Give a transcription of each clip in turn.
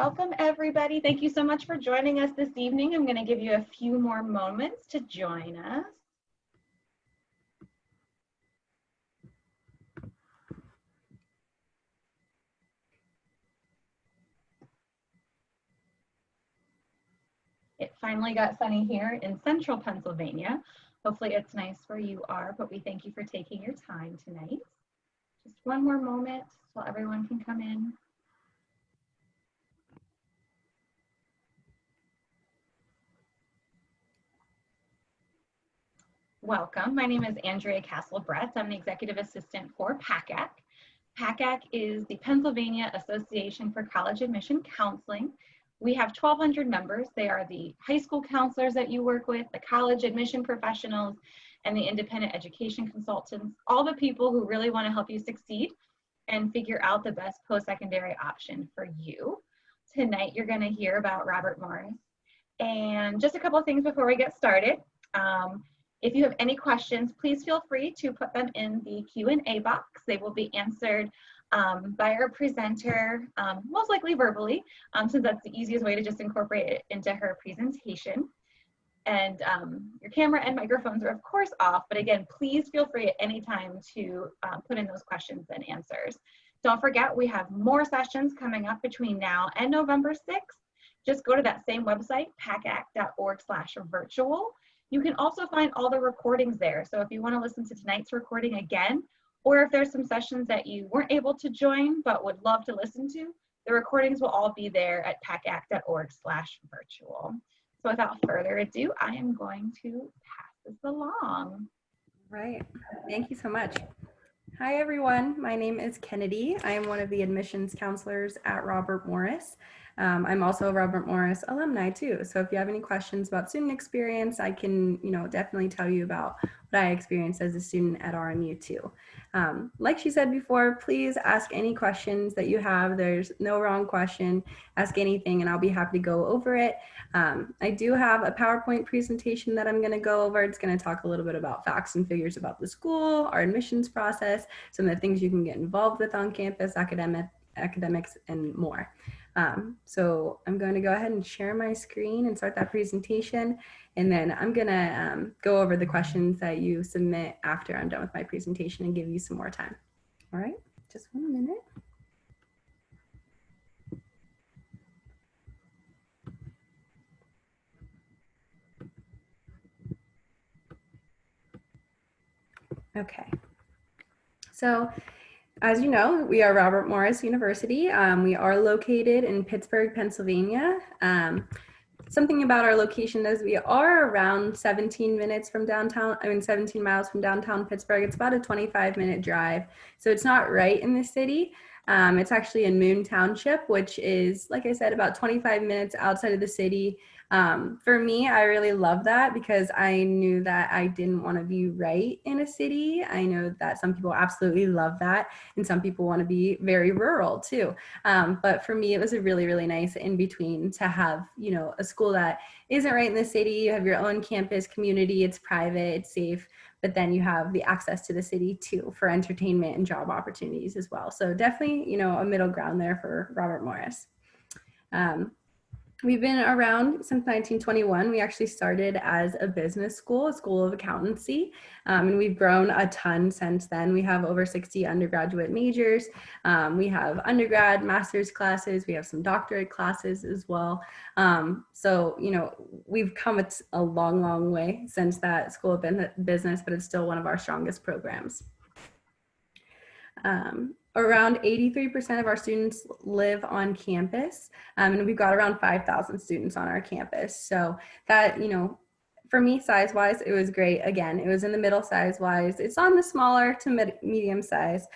Welcome everybody. Thank you so much for joining us this evening. I'm going to give you a few more moments to join us. It finally got sunny here in central Pennsylvania. Hopefully it's nice where you are, but we thank you for taking your time tonight. Just one more moment so everyone can come in. Welcome. My name is Andrea Castle-Bretz. I'm the Executive Assistant for PACAC. PACAC is the Pennsylvania Association for College Admission Counseling. We have 1,200 members. They are the high school counselors that you work with, the college admission professionals, and the independent education consultants, all the people who really want to help you succeed and figure out the best post-secondary option for you. Tonight, you're going to hear about Robert Morris. And just a couple of things before we get started. If you have any questions, please feel free to put them in the Q&A box. They will be answered by our presenter, most likely verbally, since that's the easiest way to just incorporate it into her presentation. And your camera and microphones are of course off, but again, please feel free at any time to put in those questions and answers. Don't forget, we have more sessions coming up between now and November 6th. Just go to that same website, pacac.org/virtual. You can also find all the recordings there. So if you want to listen to tonight's recording again, or if there's some sessions that you weren't able to join but would love to listen to, the recordings will all be there at pacac.org/virtual. So without further ado, I am going to pass this along. Right. Thank you so much. Hi, everyone. My name is Kennedy. I am one of the admissions counselors at Robert Morris. I'm also a Robert Morris alumni too. So if you have any questions about student experience, I can, definitely tell you about what I experienced as a student at RMU too. Like she said before, please ask any questions that you have. There's no wrong question. Ask anything and I'll be happy to go over it. I do have a PowerPoint presentation that I'm going to go over. It's going to talk a little bit about facts and figures about the school, our admissions process, some of the things you can get involved with on campus, academics, and more. So I'm going to go ahead and share my screen and start that presentation. And then I'm going to go over the questions that you submit after I'm done with my presentation and give you some more time. All right, just 1 minute. Okay. So as you know, we are Robert Morris University. We are located in Pittsburgh, Pennsylvania. Something about our location is we are around 17 miles from downtown Pittsburgh. It's about a 25-minute drive. So it's not right in the city. It's actually in Moon Township, which is, like I said, about 25 minutes outside of the city. For me, I really love that because I knew that I didn't want to be right in a city. I know that some people absolutely love that, and some people want to be very rural too. But for me, it was a really, really nice in between to have, a school that isn't right in the city. You have your own campus community. It's private, it's safe, but then you have the access to the city too for entertainment and job opportunities as well. So definitely, a middle ground there for Robert Morris. We've been around since 1921. We actually started as a business school, a school of accountancy, and we've grown a ton since then. We have over 60 undergraduate majors. We have undergrad, master's classes. We have some doctorate classes as well. So, we've come a long, long way since that school of business, but it's still one of our strongest programs. Around 83% of our students live on campus, and we've got around 5,000 students on our campus. So that, for me, size-wise, it was great. Again, it was in the middle size-wise. It's on the smaller to medium size.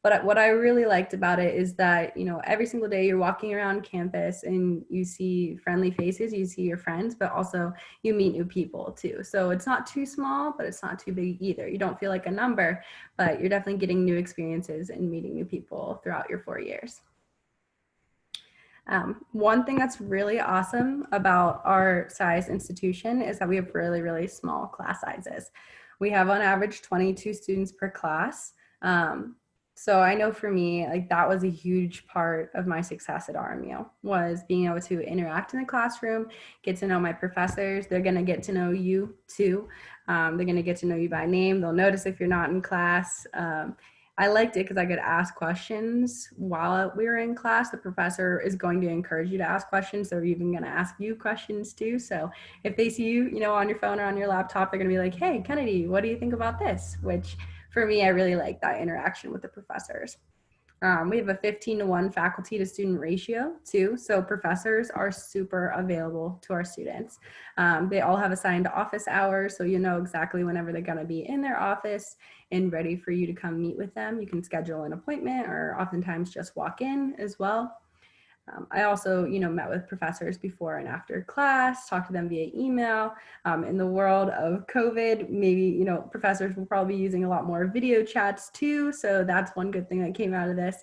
But what I really liked about it is that, every single day you're walking around campus and you see friendly faces, you see your friends, but also you meet new people too. So it's not too small, but it's not too big either. You don't feel like a number, but you're definitely getting new experiences and meeting new people throughout your 4 years. One thing that's really awesome about our size institution is that we have really, really small class sizes. We have on average 22 students per class. So I know for me, like that was a huge part of my success at RMU was being able to interact in the classroom, get to know my professors. They're going to get to know you too. They're going to get to know you by name. They'll notice if you're not in class. I liked it because I could ask questions while we were in class. The professor is going to encourage you to ask questions. They're even going to ask you questions too. So if they see you, on your phone or on your laptop, they're going to be like, "Hey, Kennedy, what do you think about this?" Which for me, I really like that interaction with the professors. We have a 15-to-1 faculty to student ratio too. So professors are super available to our students. They all have assigned office hours. So you know exactly whenever they're gonna be in their office and ready for you to come meet with them. You can schedule an appointment or oftentimes just walk in as well. I also, met with professors before and after class, talked to them via email. In the world of COVID, maybe, professors will probably be using a lot more video chats too. So that's one good thing that came out of this.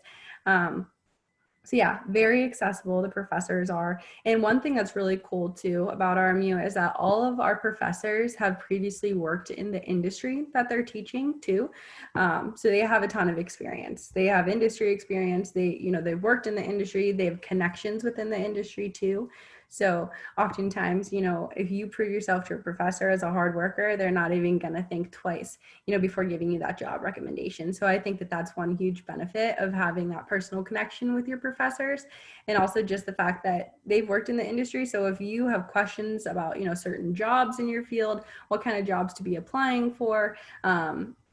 So yeah, very accessible the professors are. And one thing that's really cool too about RMU is that all of our professors have previously worked in the industry that they're teaching too. So they have a ton of experience. They have industry experience. They've worked in the industry. They have connections within the industry too. So oftentimes, if you prove yourself to a professor as a hard worker, they're not even going to think twice, before giving you that job recommendation. So I think that that's one huge benefit of having that personal connection with your professors, and also just the fact that they've worked in the industry. So if you have questions about, certain jobs in your field, what kind of jobs to be applying for,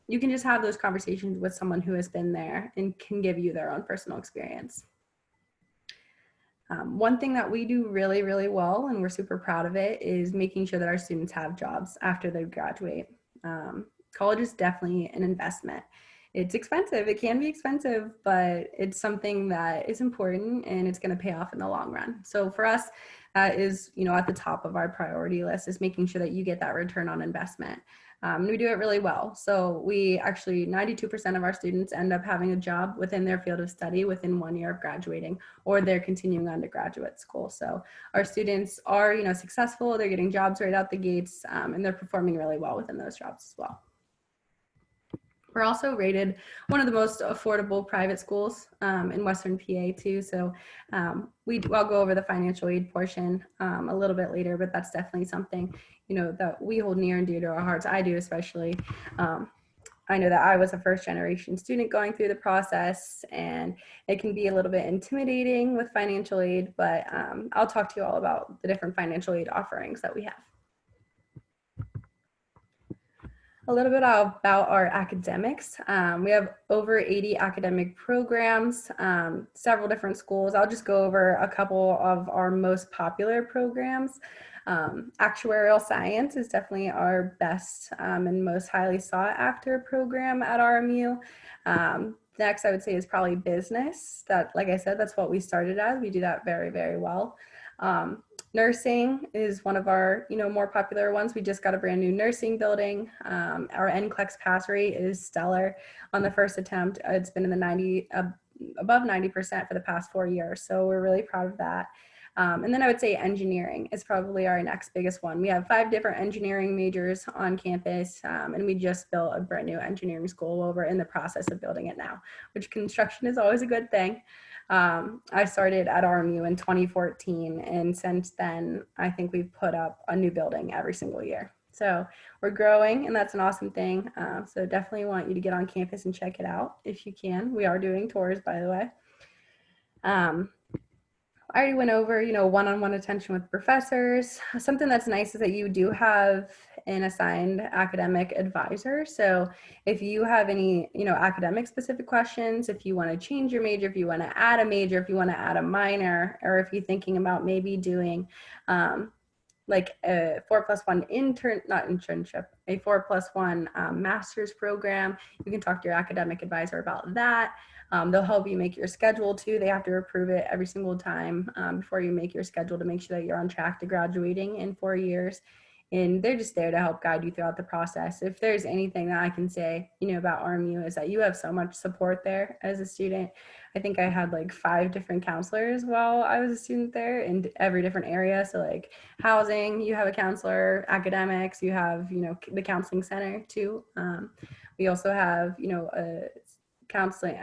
you can just have those conversations with someone who has been there and can give you their own personal experience. One thing that we do really, really well, and we're super proud of it, is making sure that our students have jobs after they graduate. College is definitely an investment. It's expensive. It can be expensive, but it's something that is important and it's going to pay off in the long run. So for us, that is, at the top of our priority list is making sure that you get that return on investment. We do it really well. So we actually, 92% of our students end up having a job within their field of study within 1 year of graduating, or they're continuing on to graduate school. So our students are, successful. They're getting jobs right out the gates, and they're performing really well within those jobs as well. We're also rated one of the most affordable private schools in Western PA too. So I'll go over the financial aid portion a little bit later, but that's definitely something, that we hold near and dear to our hearts. I do especially. I know that I was a first generation student going through the process, and it can be a little bit intimidating with financial aid, but I'll talk to you all about the different financial aid offerings that we have. A little bit about our academics. We have over 80 academic programs, several different schools. I'll just go over a couple of our most popular programs. Actuarial science is definitely our best and most highly sought after program at RMU. Next, I would say is probably business. That, like I said, that's what we started as. We do that very, very well. Nursing is one of our, more popular ones. We just got a brand new nursing building. Our NCLEX pass rate is stellar on the first attempt. It's been in the above 90% for the past 4 years. So we're really proud of that. And then I would say engineering is probably our next biggest one. We have 5 different engineering majors on campus, and we just built a brand new engineering school. Well, we're in the process of building it now, which construction is always a good thing. I started at RMU in 2014, and since then, I think we've put up a new building every single year. So we're growing, and that's an awesome thing. So definitely want you to get on campus and check it out if you can. We are doing tours, by the way. I already went over, one-on-one attention with professors. Something that's nice is that you do have an assigned academic advisor. So if you have any, academic specific questions, if you want to change your major, if you want to add a major, if you want to add a minor, or if you're thinking about maybe doing like a 4+1 a 4+1 master's program, you can talk to your academic advisor about that. They'll help you make your schedule too. They have to approve it every single time before you make your schedule to make sure that you're on track to graduating in 4 years. And they're just there to help guide you throughout the process. If there's anything that I can say, about RMU is that you have so much support there as a student. I think I had like 5 different counselors while I was a student there in every different area. So like housing, you have a counselor, academics, you have, the counseling center too. We also have, counseling,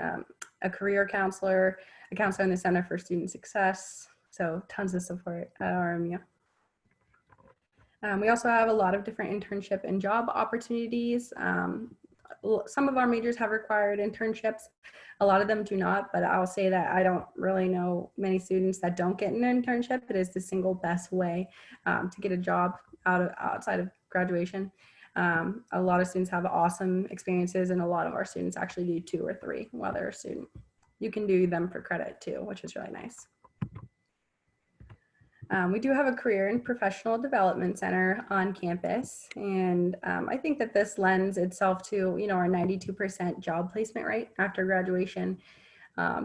a career counselor, a counselor in the Center for Student Success. So tons of support at RMU. We also have a lot of different internship and job opportunities. Some of our majors have required internships. A lot of them do not, but I'll say that I don't really know many students that don't get an internship. It is the single best way to get a job outside of graduation. A lot of students have awesome experiences, and a lot of our students actually do 2 or 3 while they're a student. You can do them for credit too, which is really nice. We do have a career and professional development center on campus, and I think that this lends itself to, you know, our 92% job placement rate after graduation.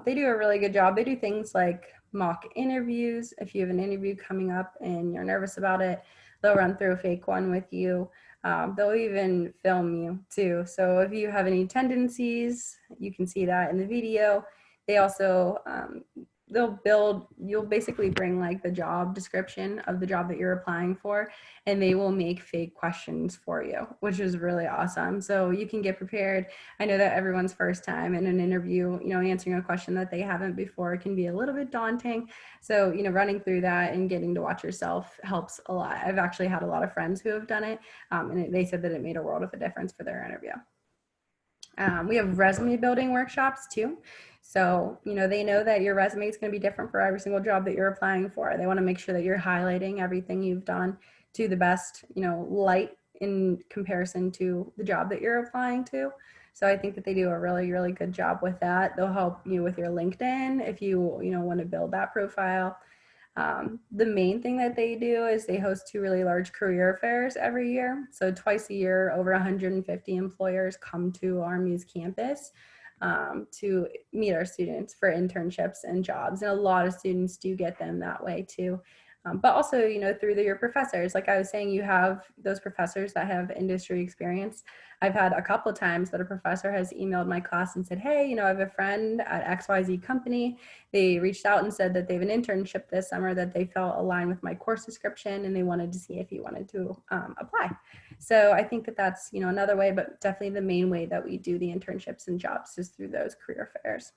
They do a really good job. They do things like mock interviews. If you have an interview coming up and you're nervous about it, they'll run through a fake one with you. They'll even film you too. So if you have any tendencies, you can see that in the video. They also, you'll basically bring like the job description of the job that you're applying for, and they will make fake questions for you, which is really awesome. So you can get prepared. I know that everyone's first time in an interview, you know, answering a question that they haven't before can be a little bit daunting. So, you know, running through that and getting to watch yourself helps a lot. I've actually had a lot of friends who have done it, and they said that it made a world of a difference for their interview. We have resume building workshops too. So, you know, they know that your resume is going to be different for every single job that you're applying for. They want to make sure that you're highlighting everything you've done to the best, you know, light in comparison to the job that you're applying to. So I think that they do a really, really good job with that. They'll help you with your LinkedIn if you know, want to build that profile. The main thing that they do is they host 2 really large career fairs every year. So twice a year, over 150 employers come to RMU's campus to meet our students for internships and jobs. And a lot of students do get them that way too. But also, you know, through your professors, like I was saying, you have those professors that have industry experience. I've had a couple of times that a professor has emailed my class and said, hey, you know, I have a friend at XYZ company. They reached out and said that they have an internship this summer that they felt aligned with my course description, and they wanted to see if you wanted to apply. So I think that that's, you know, another way, but definitely the main way that we do the internships and jobs is through those career fairs.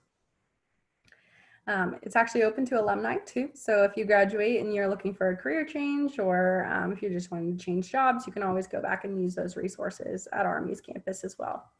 It's actually open to alumni too. So if you graduate and you're looking for a career change, or if you're just wanting to change jobs, you can always go back and use those resources at RMU's campus as well.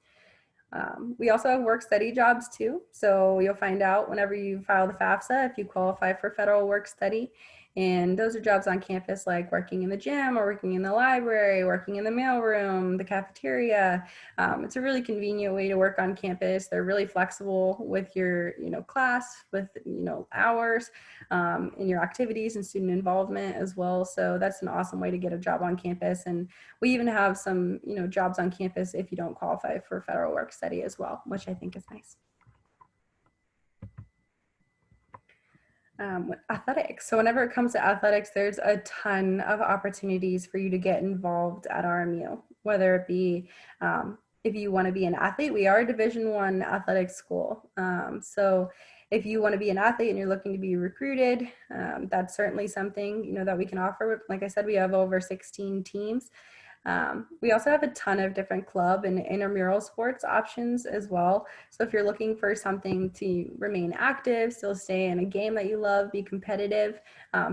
We also have work study jobs too. So you'll find out whenever you file the FAFSA if you qualify for federal work study. And those are jobs on campus like working in the gym or working in the library, working in the mailroom, the cafeteria. It's a really convenient way to work on campus. They're really flexible with your, you know, class, with, you know, hours, in your activities and student involvement as well. So that's an awesome way to get a job on campus. And we even have some, you know, jobs on campus if you don't qualify for federal work study as well, which I think is nice. Athletics. So whenever it comes to athletics, there's a ton of opportunities for you to get involved at RMU, whether it be if you want to be an athlete. We are a Division I athletics school. So if you want to be an athlete and you're looking to be recruited, that's certainly something, you know, that we can offer. Like I said, we have over 16 teams. We also have a ton of different club and intramural sports options as well. So if you're looking for something to remain active, still stay in a game that you love, be competitive,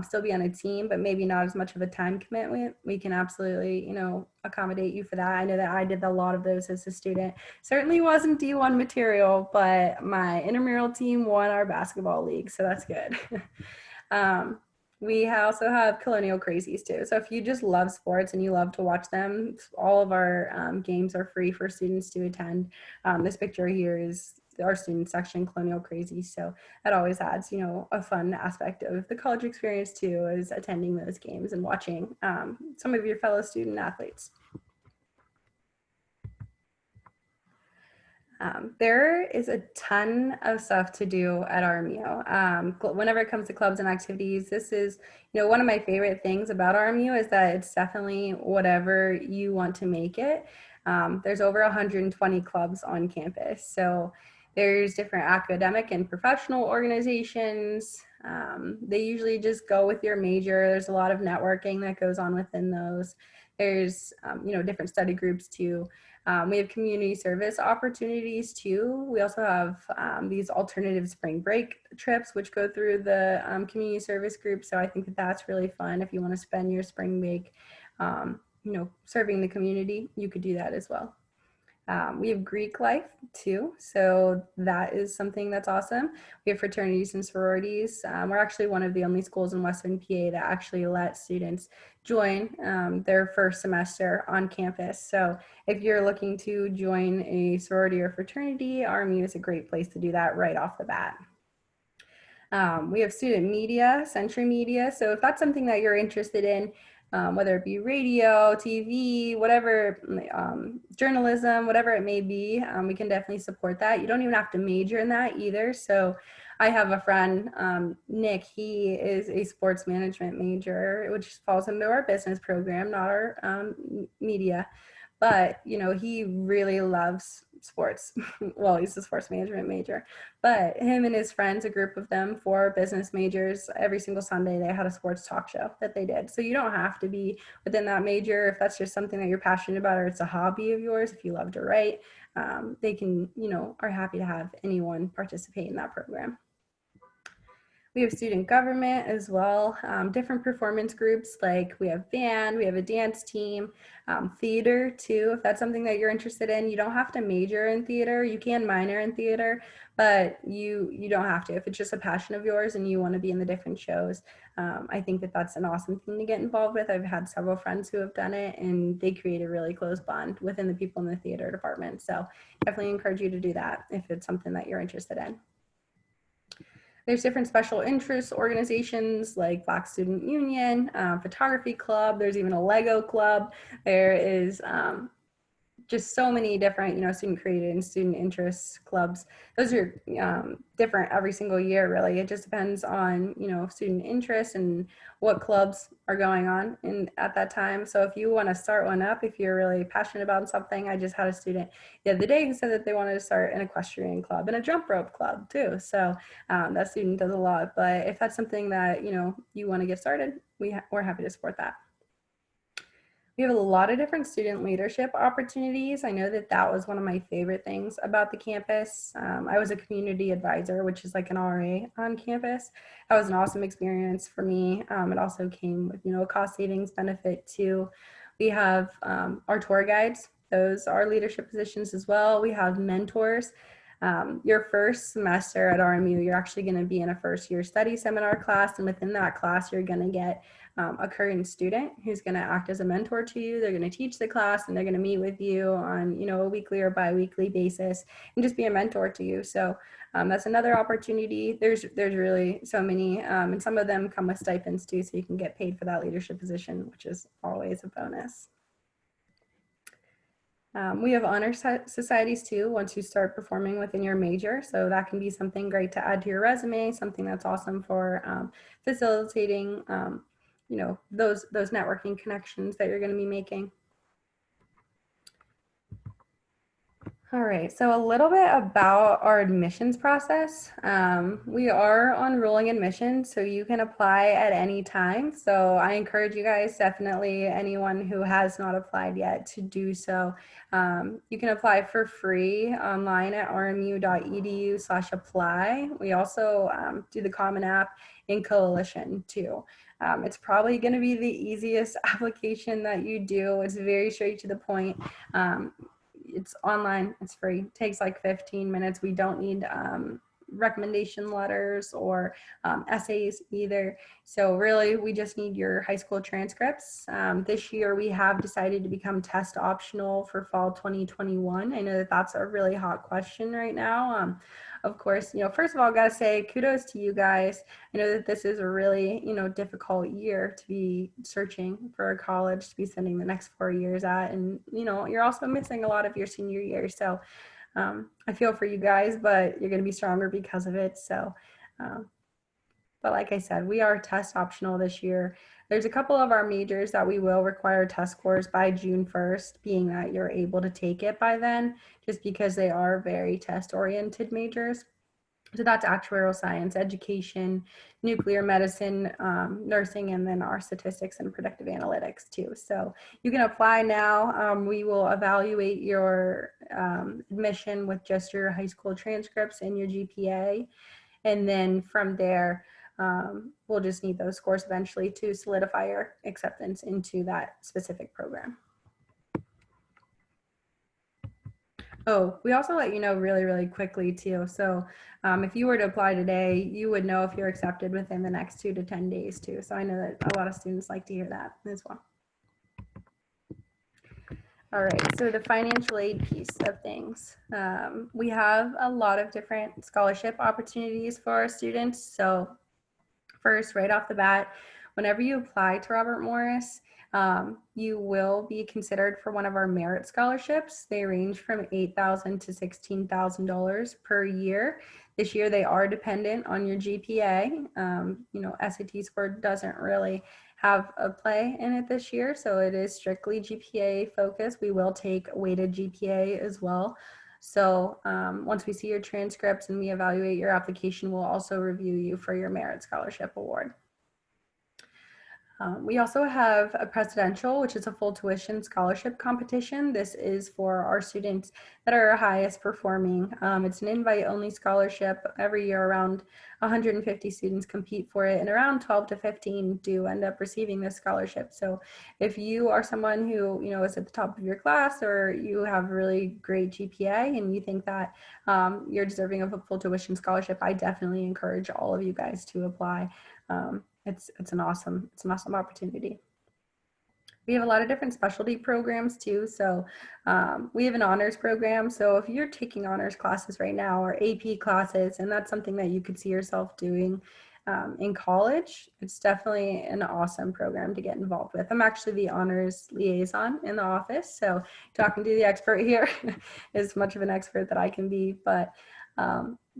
still be on a team, but maybe not as much of a time commitment, we can absolutely, you know, accommodate you for that. I know that I did a lot of those as a student. Certainly wasn't D1 material, but my intramural team won our basketball league, so that's good. We also have Colonial Crazies too. So if you just love sports and you love to watch them, all of our games are free for students to attend. This picture here is our student section, Colonial Crazies. So that always adds, you know, a fun aspect of the college experience too, is attending those games and watching some of your fellow student athletes. There is a ton of stuff to do at RMU. Whenever it comes to clubs and activities, this is, you know, one of my favorite things about RMU is that it's definitely whatever you want to make it. There's over 120 clubs on campus. So there's different academic and professional organizations. They usually just go with your major. There's a lot of networking that goes on within those. There's, different study groups too. We have community service opportunities too. We also have these alternative spring break trips, which go through the community service group. So I think that that's really fun. If you want to spend your spring break, serving the community, you could do that as well. We have Greek life too, so that is something that's awesome. We have fraternities and sororities. We're actually one of the only schools in Western PA that actually let students join their first semester on campus. So if you're looking to join a sorority or fraternity, RMU is a great place to do that right off the bat. We have student media, Century Media. So if that's something that you're interested in, whether it be radio, TV, whatever, journalism, whatever it may be, we can definitely support that. You don't even have to major in that either. So I have a friend, Nick, he is a sports management major, which falls into our business program, not our media. But, he really loves sports. Well, he's a sports management major, but him and his friends, a group of them, 4 business majors, every single Sunday they had a sports talk show that they did. So you don't have to be within that major if that's just something that you're passionate about, or it's a hobby of yours. If you love to write, they can, are happy to have anyone participate in that program. We have student government as well, different performance groups, like we have band, we have a dance team, theater too, if that's something that you're interested in. You don't have to major in theater, you can minor in theater, but you don't have to. If it's just a passion of yours and you want to be in the different shows, I think that that's an awesome thing to get involved with. I've had several friends who have done it, and they create a really close bond within the people in the theater department. So definitely encourage you to do that if it's something that you're interested in. There's different special interest organizations like Black Student Union, Photography Club. There's even a Lego club. There is just so many different, student created and student interest clubs. Those are different every single year, really. It just depends on, student interest and what clubs are going on at that time. So if you want to start one up, if you're really passionate about something, I just had a student the other day who said that they wanted to start an equestrian club and a jump rope club too. So that student does a lot. But if that's something that, you want to get started, we're happy to support that. We have a lot of different student leadership opportunities. I know that that was one of my favorite things about the campus. I was a community advisor, which is like an RA on campus. That was an awesome experience for me. It also came with, a cost savings benefit too. We have our tour guides. Those are leadership positions as well. We have mentors. Your first semester at RMU, you're actually going to be in a first year study seminar class. And within that class, you're going to get a current student who's going to act as a mentor to you. They're going to teach the class, and they're going to meet with you on, a weekly or bi-weekly basis and just be a mentor to you. So that's another opportunity. There's really so many, and some of them come with stipends too, so you can get paid for that leadership position, which is always a bonus. We have honor societies too once you start performing within your major. So that can be something great to add to your resume, something that's awesome for facilitating, those networking connections that you're going to be making. All right, so a little bit about our admissions process. We are on rolling admissions, so you can apply at any time. So I encourage you guys, definitely anyone who has not applied yet, to do so. You can apply for free online at rmu.edu/apply. We also do the Common App in Coalition too. It's probably going to be the easiest application that you do. It's very straight to the point. It's online, it's free, it takes like 15 minutes. We don't need recommendation letters or essays either. So really, we just need your high school transcripts. This year, we have decided to become test optional for fall 2021. I know that that's a really hot question right now. Of course, first of all, I gotta say kudos to you guys. I know that this is a really, difficult year to be searching for a college to be spending the next 4 years at. And, you're also missing a lot of your senior year. So I feel for you guys, but you're going to be stronger because of it. So, but like I said, we are test optional this year. There's a couple of our majors that we will require test scores by June 1st, being that you're able to take it by then, just because they are very test oriented majors. So that's actuarial science, education, nuclear medicine, nursing, and then our statistics and predictive analytics too. So you can apply now. We will evaluate your admission with just your high school transcripts and your GPA. And then from there, we'll just need those scores eventually to solidify your acceptance into that specific program. Oh, we also let you know really, really quickly too. So if you were to apply today, you would know if you're accepted within the next 2 to 10 days too. So I know that a lot of students like to hear that as well. All right, so the financial aid piece of things. We have a lot of different scholarship opportunities for our students. So first, right off the bat, whenever you apply to Robert Morris, you will be considered for one of our merit scholarships. They range from $8,000 to $16,000 per year. This year, they are dependent on your GPA. SAT score doesn't really have a play in it this year, so it is strictly GPA focused. We will take weighted GPA as well. So once we see your transcripts and we evaluate your application, we'll also review you for your merit scholarship award. We also have a presidential, which is a full tuition scholarship competition. This is for our students that are highest performing. It's an invite only scholarship. Every year around 150 students compete for it, and around 12 to 15 do end up receiving this scholarship. So if you are someone who is at the top of your class, or you have really great GPA and you think that you're deserving of a full tuition scholarship, I definitely encourage all of you guys to apply. It's an awesome opportunity. We have a lot of different specialty programs too. So we have an honors program. So if you're taking honors classes right now or AP classes, and that's something that you could see yourself doing in college, it's definitely an awesome program to get involved with. I'm actually the honors liaison in the office. So talking to the expert here is much of an expert that I can be, but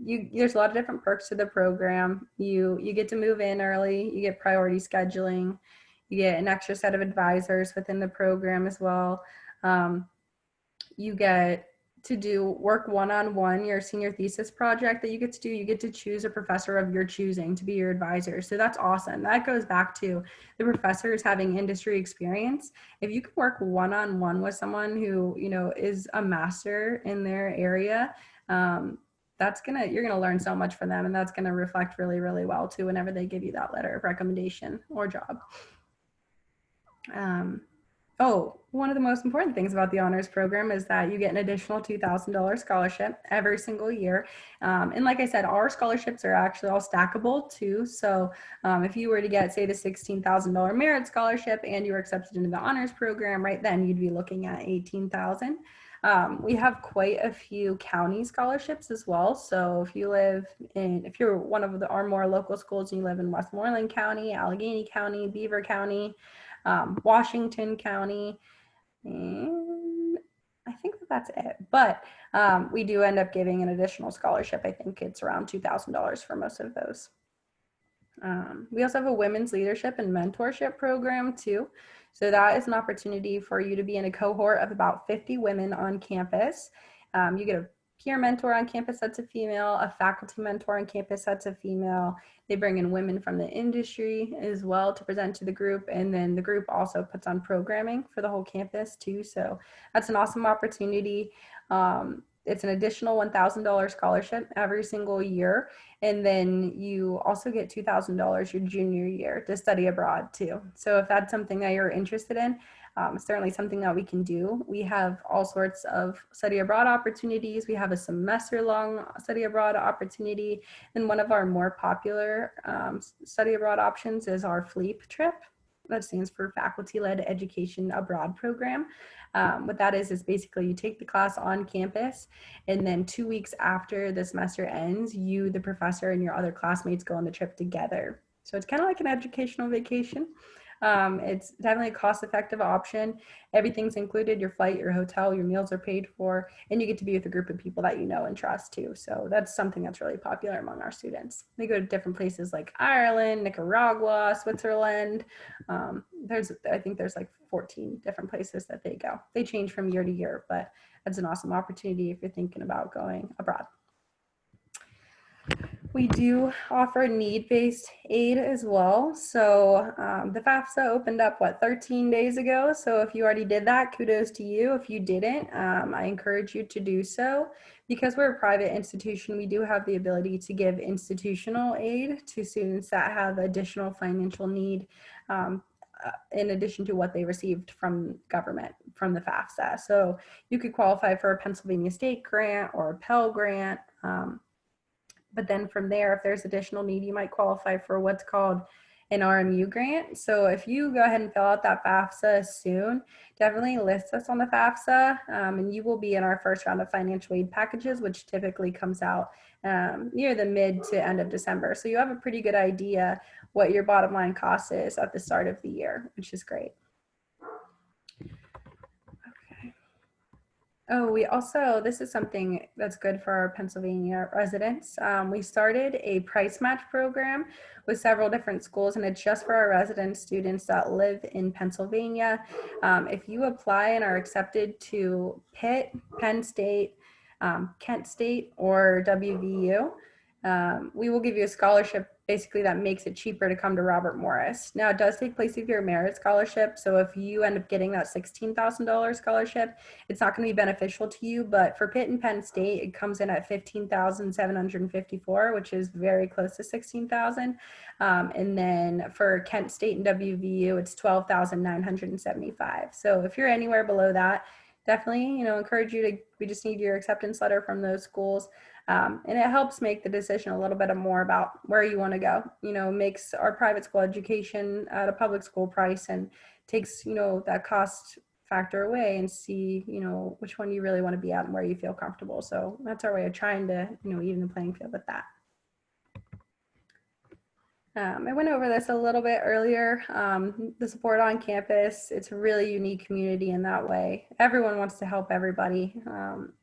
there's a lot of different perks to the program. You get to move in early, you get priority scheduling, you get an extra set of advisors within the program as well. You get to work one-on-one, your senior thesis project that you get to do. You get to choose a professor of your choosing to be your advisor. So that's awesome. That goes back to the professors having industry experience. If you can work one-on-one with someone who is a master in their area, you're gonna learn so much from them, and that's gonna reflect really, really well too whenever they give you that letter of recommendation or job. One of the most important things about the honors program is that you get an additional $2,000 scholarship every single year. And like I said, our scholarships are actually all stackable too. So if you were to get, say, the $16,000 merit scholarship and you were accepted into the honors program, right then you'd be looking at $18,000. We have quite a few county scholarships as well. So if you're one of our more local schools and you live in Westmoreland County, Allegheny County, Beaver County, Washington County, and I think that's it. But we do end up giving an additional scholarship. I think it's around $2,000 for most of those. We also have a women's leadership and mentorship program too. So that is an opportunity for you to be in a cohort of about 50 women on campus. You get a peer mentor on campus that's a female, a faculty mentor on campus that's a female. They bring in women from the industry as well to present to the group. And then the group also puts on programming for the whole campus too. So that's an awesome opportunity. It's an additional $1,000 scholarship every single year. And then you also get $2,000 your junior year to study abroad too. So if that's something that you're interested in, certainly something that we can do. We have all sorts of study abroad opportunities. We have a semester-long study abroad opportunity. And one of our more popular study abroad options is our FLEAP trip. That stands for Faculty-Led Education Abroad Program. What that is basically you take the class on campus, and then 2 weeks after the semester ends, you, the professor, and your other classmates go on the trip together. So it's kind of like an educational vacation. It's definitely a cost-effective option. Everything's included, your flight, your hotel, your meals are paid for, and you get to be with a group of people that you know and trust too. So that's something that's really popular among our students. They go to different places like Ireland, Nicaragua, Switzerland. I think there's like 14 different places that they go. They change from year to year, but that's an awesome opportunity if you're thinking about going abroad. We do offer need-based aid as well. So the FAFSA opened up, 13 days ago. So if you already did that, kudos to you. If you didn't, I encourage you to do so. Because we're a private institution, we do have the ability to give institutional aid to students that have additional financial need in addition to what they received from government, from the FAFSA. So you could qualify for a Pennsylvania State grant or a Pell grant. But then from there, if there's additional need, you might qualify for what's called an RMU grant. So if you go ahead and fill out that FAFSA soon, definitely list us on the FAFSA, and you will be in our first round of financial aid packages, which typically comes out near the mid to end of December. So you have a pretty good idea what your bottom line cost is at the start of the year, which is great. Oh, we also, this is something that's good for our Pennsylvania residents. We started a price match program with several different schools, and it's just for our resident students that live in Pennsylvania. If you apply and are accepted to Pitt, Penn State, Kent State, or WVU, we will give you a scholarship basically that makes it cheaper to come to Robert Morris. Now, it does take place if you're a merit scholarship. So if you end up getting that $16,000 scholarship, it's not going to be beneficial to you. But for Pitt and Penn State, it comes in at $15,754, which is very close to $16,000. And then for Kent State and WVU, it's $12,975. So if you're anywhere below that, definitely, encourage you to, we just need your acceptance letter from those schools. And it helps make the decision a little bit more about where you want to go, makes our private school education at a public school price and takes, that cost factor away and see, which one you really want to be at and where you feel comfortable. So that's our way of trying to, even the playing field with that. I went over this a little bit earlier, the support on campus. It's a really unique community in that way. Everyone wants to help everybody.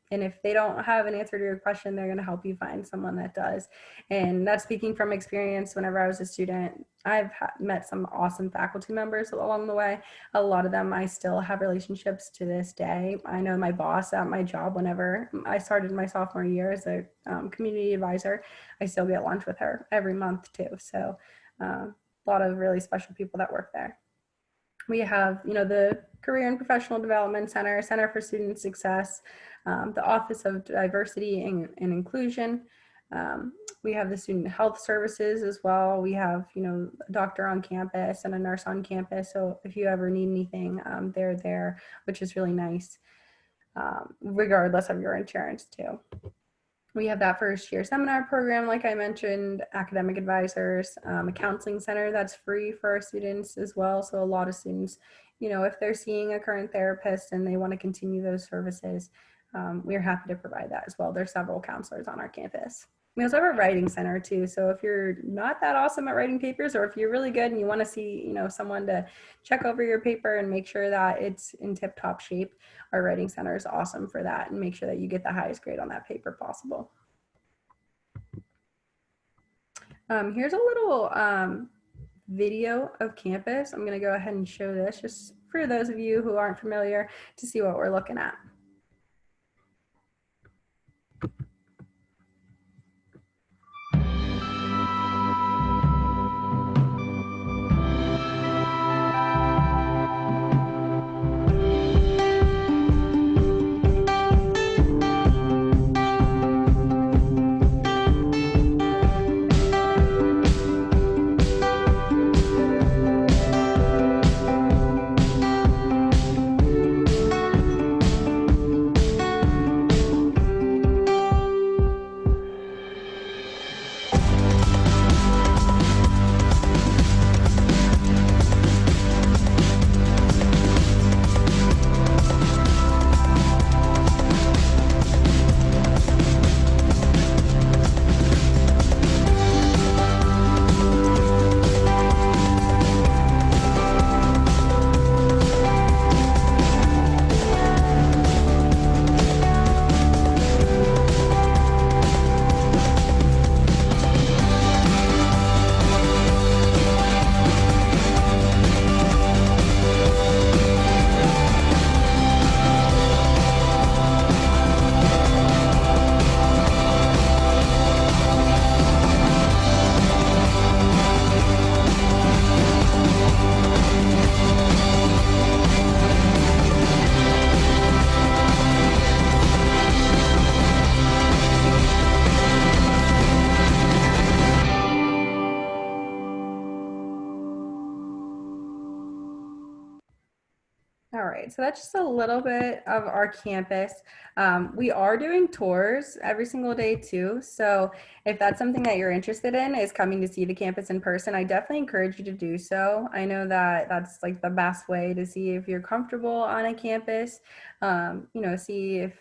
And if they don't have an answer to your question, they're going to help you find someone that does. And that's speaking from experience. Whenever I was a student, I've met some awesome faculty members along the way. A lot of them I still have relationships to this day. I know my boss at my job, whenever I started my sophomore year as a community advisor, I still get lunch with her every month too. So a lot of really special people that work there. We have, the Career and Professional Development Center, Center for Student Success, the Office of Diversity and Inclusion. We have the Student Health Services as well. We have, a doctor on campus and a nurse on campus. So if you ever need anything, they're there, which is really nice, regardless of your insurance too. We have that first year seminar program, like I mentioned, academic advisors, a counseling center that's free for our students as well. So a lot of students, if they're seeing a current therapist and they want to continue those services, we're happy to provide that as well. There's several counselors on our campus. We also have a writing center too. So if you're not that awesome at writing papers, or if you're really good and you want to see, someone to check over your paper and make sure that it's in tip-top shape, our writing center is awesome for that and make sure that you get the highest grade on that paper possible. Here's a little video of campus. I'm going to go ahead and show this just for those of you who aren't familiar to see what we're looking at. All right, so that's just a little bit of our campus. We are doing tours every single day too. So if that's something that you're interested in, is coming to see the campus in person, I definitely encourage you to do so. I know that that's like the best way to see if you're comfortable on a campus. See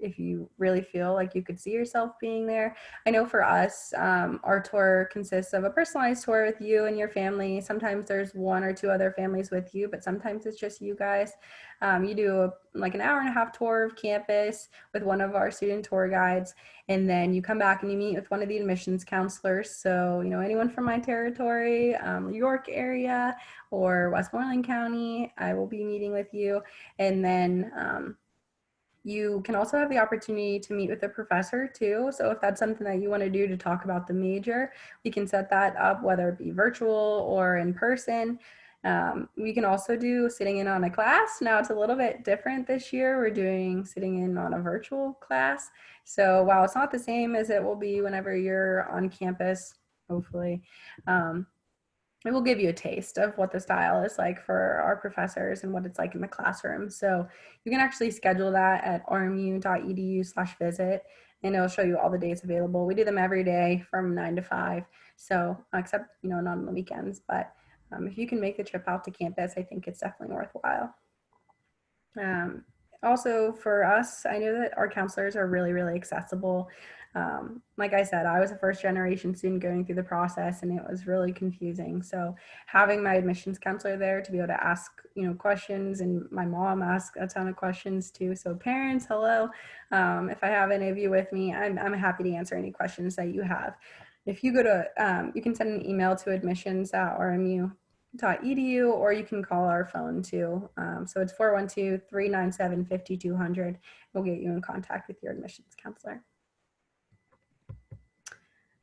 if you really feel like you could see yourself being there. I know for us, our tour consists of a personalized tour with you and your family. Sometimes there's one or two other families with you, but sometimes it's just you guys. You do like an hour and a half tour of campus with one of our student tour guides, and then you come back and you meet with one of the admissions counselors. So, anyone from my territory, York area or Westmoreland County, I will be meeting with you. And then you can also have the opportunity to meet with a professor too. So if that's something that you want to do to talk about the major, we can set that up, whether it be virtual or in person. We can also do sitting in on a class. Now it's a little bit different this year. We're doing sitting in on a virtual class. So while it's not the same as it will be whenever you're on campus, hopefully, it will give you a taste of what the style is like for our professors and what it's like in the classroom. So you can actually schedule that at rmu.edu/visit, and it'll show you all the days available. We do them every day from 9 to 5. So except, not on the weekends, but if you can make the trip out to campus, I think it's definitely worthwhile. Also for us, I know that our counselors are really, really accessible. Like I said, I was a first generation student going through the process and it was really confusing. So having my admissions counselor there to be able to ask, questions, and my mom asked a ton of questions too. So parents, hello. If I have any of you with me, I'm happy to answer any questions that you have. If you go to, you can send an email to admissions@rmu.edu, or you can call our phone too. So it's 412-397-5200. We'll get you in contact with your admissions counselor.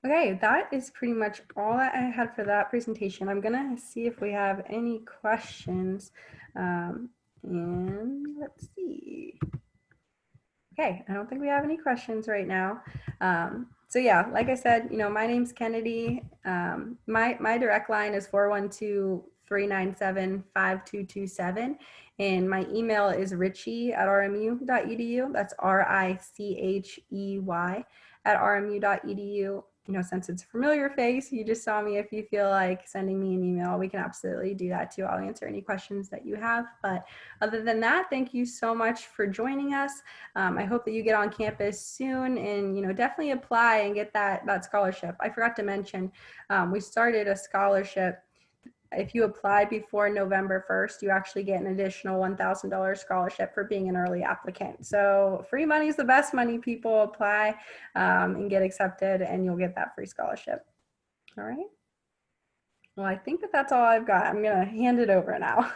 Okay, that is pretty much all that I had for that presentation. I'm gonna see if we have any questions. And let's see. Okay, I don't think we have any questions right now. So yeah, like I said, my name's Kennedy. My direct line is 412-397-5227. And my email is richey@rmu.edu. That's RICHEY@rmu.edu. Since it's a familiar face, you just saw me. If you feel like sending me an email, we can absolutely do that too. I'll answer any questions that you have. But other than that, thank you so much for joining us. I hope that you get on campus soon and, definitely apply and get that scholarship. I forgot to mention, we started a scholarship. If you apply before November 1st, you actually get an additional $1,000 scholarship for being an early applicant. So free money is the best money. People apply and get accepted, and you'll get that free scholarship. All right. Well, I think that's all I've got. I'm going to hand it over now.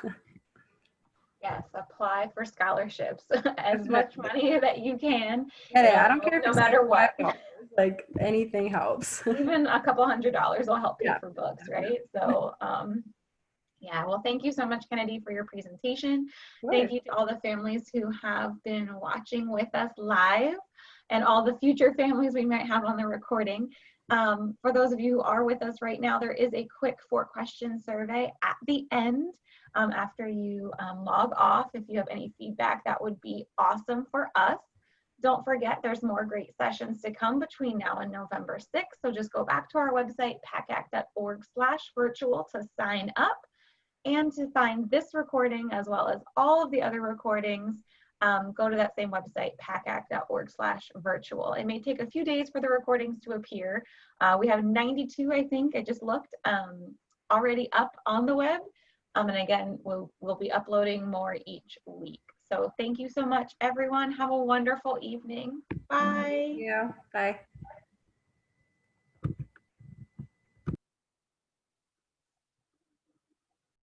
Yes, apply for scholarships. As much money that you can. Yeah, I don't care if no matter what. Like anything helps. Even a couple $100 will help pay Yeah. for books, right? So, yeah, well, thank you so much, Kennedy, for your presentation. Thank you to all the families who have been watching with us live and all the future families we might have on the recording. For those of you who are with us right now, there is a quick 4-question survey at the end after you log off. If you have any feedback, that would be awesome for us. Don't forget, there's more great sessions to come between now and November 6th. So just go back to our website, pacac.org/virtual, to sign up. And to find this recording, as well as all of the other recordings, go to that same website, pacac.org/virtual. It may take a few days for the recordings to appear. We have 92, I think, I just looked, already up on the web. And again, we'll be uploading more each week. So thank you so much, everyone. Have a wonderful evening. Bye. Yeah, bye.